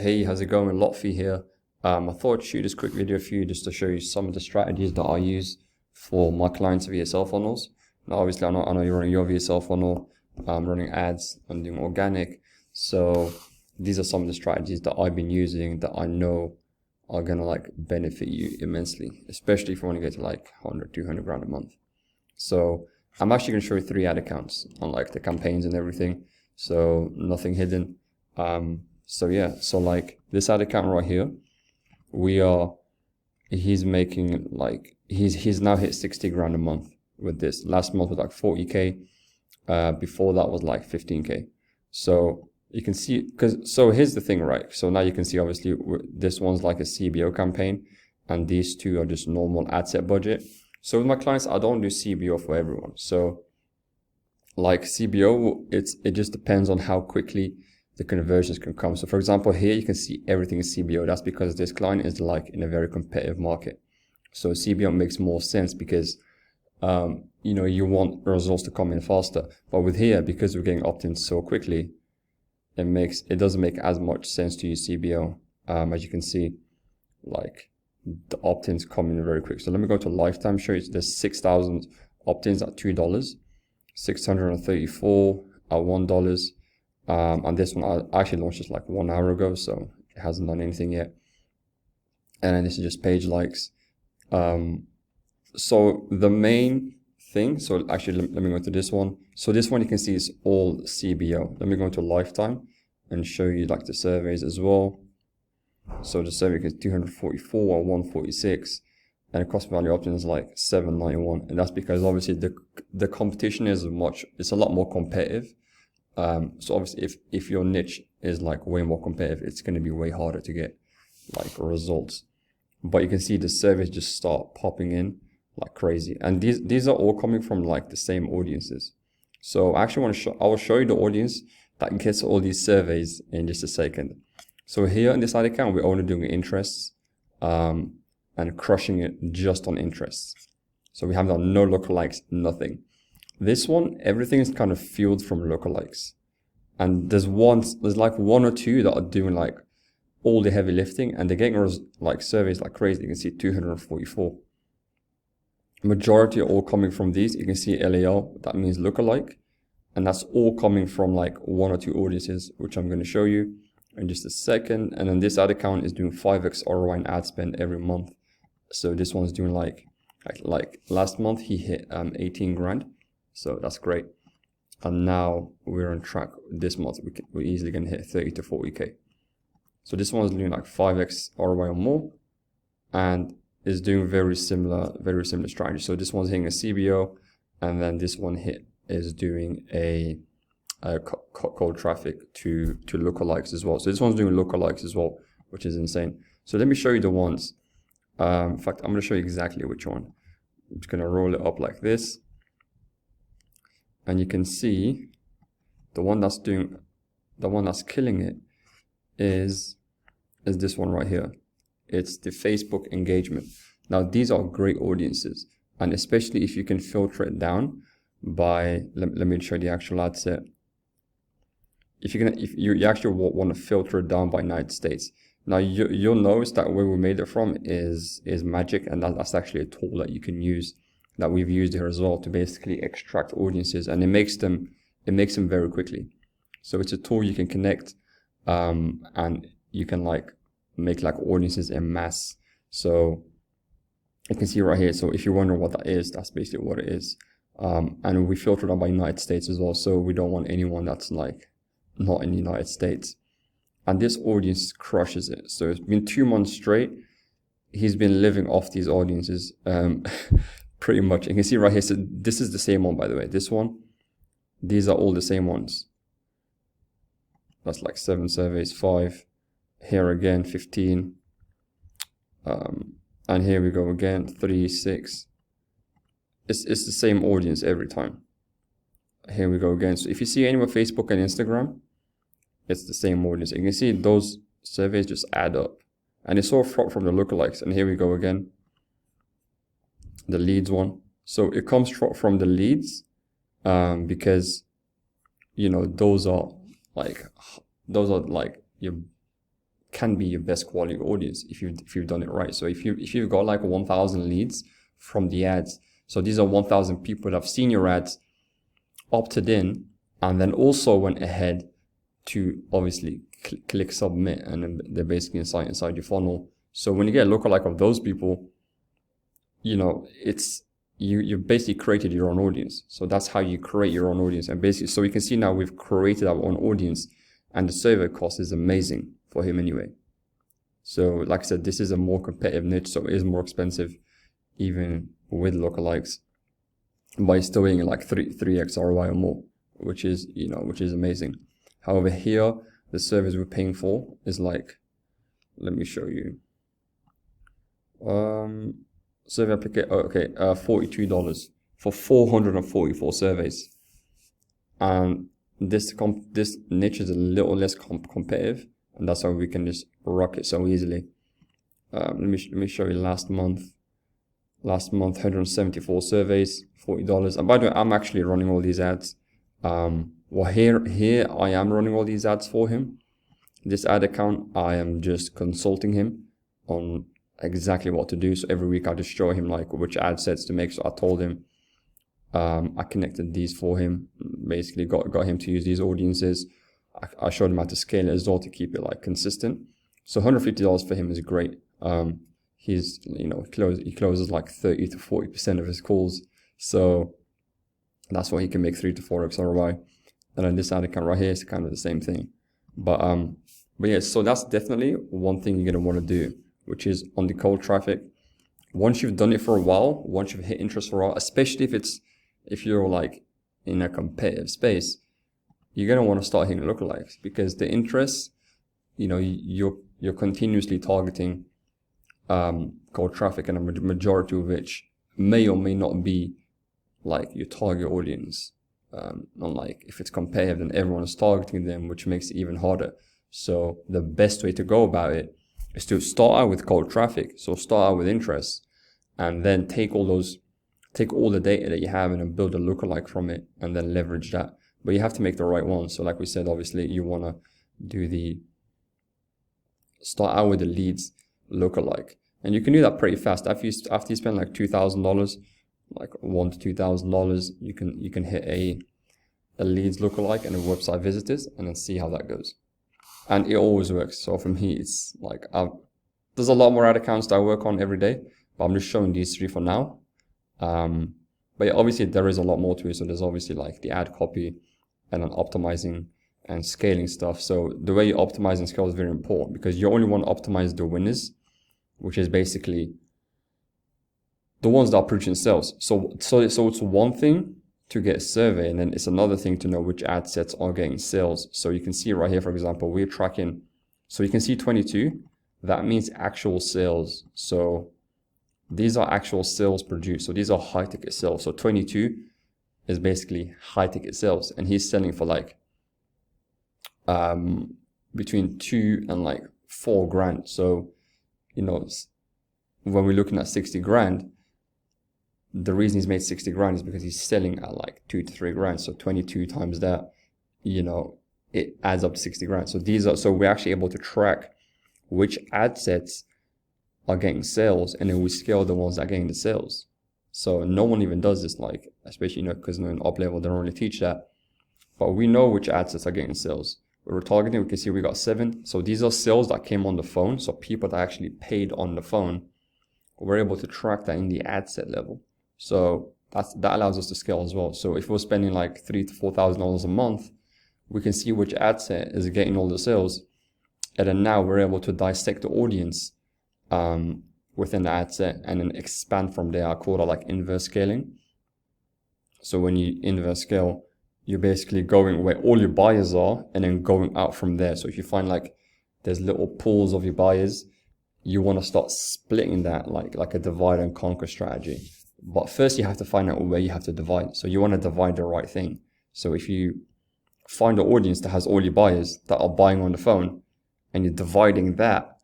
Hey, how's it going? Lotfi here. I thought I'd shoot this quick video for you just to show you some of the strategies that I use for my clients' VSL funnels. Now, obviously, I know you're running your VSL funnel, running ads, I'm doing organic. So these are some of the strategies that I've been using that I know are gonna like benefit you immensely, especially if you want to get to like 100, 200 grand a month. So I'm actually gonna show you 3 ad accounts on like the campaigns and everything. So nothing hidden. So yeah, so like this ad account right here, he's making like, he's now hit 60 grand a month with this. Last month was like 40K. Before that was like 15K. So you can see, so here's the thing, right? So now you can see obviously this one's like a CBO campaign and these two are just normal ad set budget. So with my clients, I don't do CBO for everyone. So like CBO, it just depends on how quickly the conversions can come. So for example, here you can see everything is CBO. That's because this client is like in a very competitive market. So CBO makes more sense because, you know, you want results to come in faster. But with here, because we're getting opt-ins so quickly, it doesn't make as much sense to use CBO. As you can see, like the opt-ins come in very quick. So let me go to lifetime, show you there's 6,000 opt-ins at $2, 634 at $1. And this one I actually launched just like 1 hour ago, so it hasn't done anything yet. And then this is just page likes. So the main thing, so actually let me go to this one. So this one you can see is all CBO. Let me go to lifetime and show you like the surveys as well. So the survey is 244 or 146, and the cost value option is like 791, and that's because obviously the competition is it's a lot more competitive. So obviously if your niche is like way more competitive, it's going to be way harder to get like results. But you can see the surveys just start popping in like crazy, and these are all coming from like the same audiences. So I actually I will show you the audience that gets all these surveys in just a second. So here in this ad account, we're only doing interests, and crushing it just on interests. So we have done no lookalikes, nothing. This one, everything is kind of fueled from lookalikes. And there's like 1 or 2 that are doing like all the heavy lifting, and they're getting like surveys like crazy. You can see 244. Majority are all coming from these. You can see LAL, that means lookalike. And that's all coming from like 1 or 2 audiences, which I'm going to show you in just a second. And then this ad account is doing 5x ROI in ad spend every month. So this one's doing like last month he hit 18 grand. So that's great. And now we're on track this month. We're easily going to hit 30 to 40K. So this one's doing like 5x ROI or more, and is doing very similar strategy. So this one's hitting a CBO, and then this one is doing a cold traffic to lookalikes as well. So this one's doing lookalikes as well, which is insane. So let me show you the ones. In fact, I'm going to show you exactly which one. I'm just going to roll it up like this. And you can see the one that's killing it is this one right here. It's the Facebook engagement. Now these are great audiences, and especially if you can filter it down by, let me show you the actual ad set. If you actually want to filter it down by United States. Now you'll notice that where we made it from is Magic, and that's actually a tool that you can use, that we've used here as well, to basically extract audiences, and it makes them very quickly. So it's a tool you can connect, and you can like make like audiences en masse. So you can see right here. So if you wonder what that is, that's basically what it is. And we filtered on by United States as well. So we don't want anyone that's like not in the United States. And this audience crushes it. So it's been 2 months straight. He's been living off these audiences. Pretty much. You can see right here, so this is the same one, by the way. This one, these are all the same ones. That's like 7 surveys, 5. Here again, 15. And here we go again, 3, 6. It's the same audience every time. Here we go again. So if you see any more Facebook and Instagram, it's the same audience. You can see those surveys just add up. And it's all from the lookalikes. And here we go again. The leads one. So it comes from the leads, because, you know, those are like your can be your best quality audience if you've done it right. So if you've got like 1,000 leads from the ads, so these are 1,000 people that have seen your ads, opted in, and then also went ahead to obviously click submit, and then they're basically inside your funnel. So when you get a lookalike of those people, you know, it's you basically created your own audience. So that's how you create your own audience. And basically, so you can see now we've created our own audience, and the survey cost is amazing for him anyway. So like I said, this is a more competitive niche, so it is more expensive even with lookalikes, but it's still getting like 3x ROI or more, which is amazing. However, here the service we're paying for is like, let me show you. Survey application, okay, $42 for 444 surveys. And this niche is a little less competitive, and that's how we can just rock it so easily. Let me show you last month. 174 surveys, $40. And by the way, I'm actually running all these ads. Well, here I am running all these ads for him. This ad account, I am just consulting him on exactly what to do. So every week I just show him like which ad sets to make. So I told him, I connected these for him, basically got him to use these audiences. I showed him how to scale it as well to keep it like consistent. So $150 for him is great. He's, you know, he closes like 30 to 40% of his calls. So that's why he can make 3 to 4x ROI. And then this ad account right here is kind of the same thing. But yeah, so that's definitely one thing you're gonna want to do, which is on the cold traffic. Once you've done it for a while, once you've hit interest for a while, especially if you're like in a competitive space, you're gonna want to start hitting lookalikes, because the interest, you know, you're continuously targeting cold traffic, and a majority of which may or may not be like your target audience. Unlike if it's competitive, then everyone is targeting them, which makes it even harder. So the best way to go about it is to start out with cold traffic. So start out with interest, and then take all the data that you have and then build a lookalike from it, and then leverage that. But you have to make the right one. So like we said, obviously you want to start out with the leads lookalike, and you can do that pretty fast. After you spend like $2,000, like $1,000 to $2,000, you can hit a leads lookalike and a website visitors, and then see how that goes. And it always works. So for me, it's like there's a lot more ad accounts that I work on every day, but I'm just showing these 3 for now. But yeah, obviously there is a lot more to it. So there's obviously like the ad copy, and then optimizing and scaling stuff. So the way you optimize and scale is very important, because you only want to optimize the winners, which is basically the ones that are producing sales. So it's one thing to get a survey, and then it's another thing to know which ad sets are getting sales. So you can see right here, for example, we're tracking. So you can see 22, that means actual sales. So these are actual sales produced. So these are high ticket sales. So 22 is basically high ticket sales, and he's selling for like between 2 and like 4 grand. So, you know, when we're looking at 60 grand, the reason he's made 60 grand is because he's selling at like 2 to 3 grand. So 22 times that, you know, it adds up to 60 grand. So we're actually able to track which ad sets are getting sales, and then we scale the ones that are getting the sales. So no one even does this, like, especially, you know, because in up level, they don't really teach that. But we know which ad sets are getting sales. We're targeting, we can see we got 7. So these are sales that came on the phone. So people that actually paid on the phone, we're able to track that in the ad set level. So that allows us to scale as well. So if we're spending like $3,000 to $4,000 a month, we can see which ad set is getting all the sales. And then now we're able to dissect the audience within the ad set, and then expand from there. I call that like inverse scaling. So when you inverse scale, you're basically going where all your buyers are and then going out from there. So if you find like there's little pools of your buyers, you want to start splitting that like a divide and conquer strategy. But first you have to find out where you have to divide. So you want to divide the right thing. So if you find an audience that has all your buyers that are buying on the phone, and you're dividing that,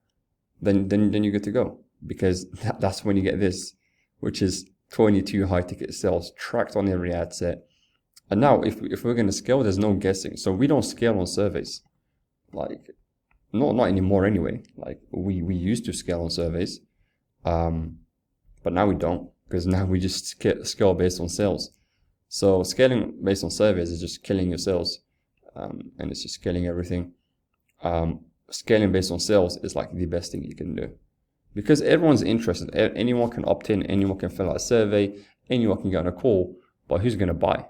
then you're good to go. Because that's when you get this, which is 22 high ticket sales tracked on every ad set. And now if we're going to scale, there's no guessing. So we don't scale on surveys. Like, not anymore anyway. Like we used to scale on surveys, but now we don't, because now we just scale based on sales. So scaling based on surveys is just killing your sales, and it's just killing everything. Scaling based on sales is like the best thing you can do, because everyone's interested. Anyone can opt in, anyone can fill out a survey, anyone can get on a call, but who's going to buy,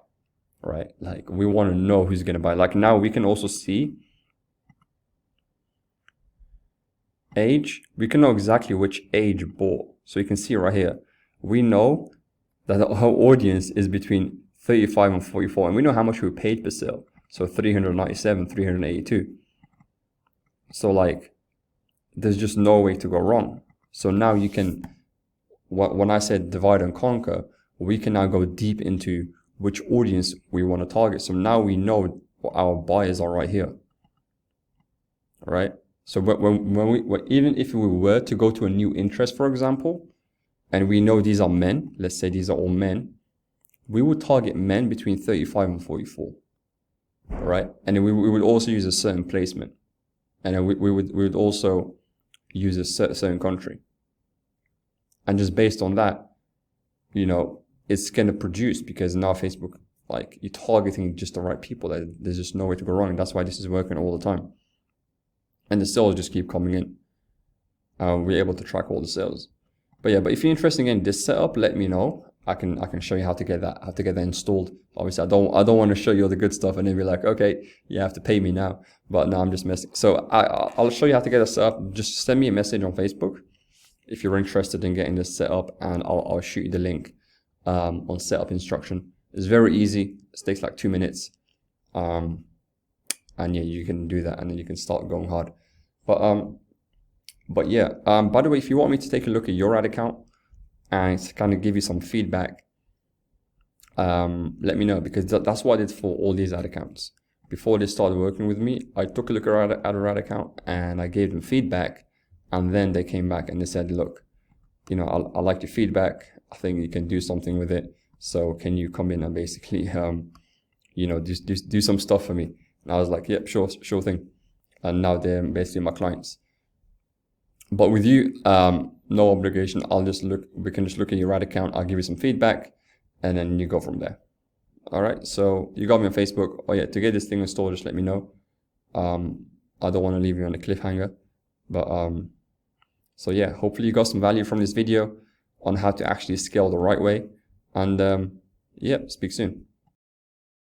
right? Like we want to know who's going to buy. Like now we can also see age. We can know exactly which age bought. So you can see right here, we know that our audience is between 35 and 44, and we know how much we paid per sale. So 397, 382. So like, there's just no way to go wrong. So now you can, when I said divide and conquer, we can now go deep into which audience we want to target. So now we know what our buyers are right here, right? So even if we were to go to a new interest, for example, and we know these are men, let's say these are all men, we would target men between 35 and 44, right? And then we would also use a certain placement. And then we would also use a certain country. And just based on that, you know, it's going to produce, because now Facebook, like, you're targeting just the right people. There's just no way to go wrong. And that's why this is working all the time. And the sales just keep coming in. We're able to track all the sales. But yeah, but if you're interested in this setup, let me know. I can show you how to get that installed. Obviously, I don't want to show you all the good stuff and then be like, okay, you have to pay me now. But no, I'm just messing. So I'll show you how to get it set up. Just send me a message on Facebook if you're interested in getting this set up, and I'll shoot you the link on setup instruction. It's very easy. It takes like 2 minutes, and yeah, you can do that, and then you can start going hard. But yeah, by the way, if you want me to take a look at your ad account and to kind of give you some feedback, let me know, because that's what I did for all these ad accounts. Before they started working with me, I took a look at our ad account and I gave them feedback, and then they came back and they said, look, you know, I like your feedback. I think you can do something with it. So can you come in and basically, you know, do some stuff for me? And I was like, yep, sure thing. And now they're basically my clients. But with you, no obligation. We can just look at your ad account. I'll give you some feedback, and then you go from there. All right. So you got me on Facebook. Oh yeah, to get this thing installed, just let me know. I don't want to leave you on a cliffhanger, but so yeah, hopefully you got some value from this video on how to actually scale the right way. And yeah, speak soon.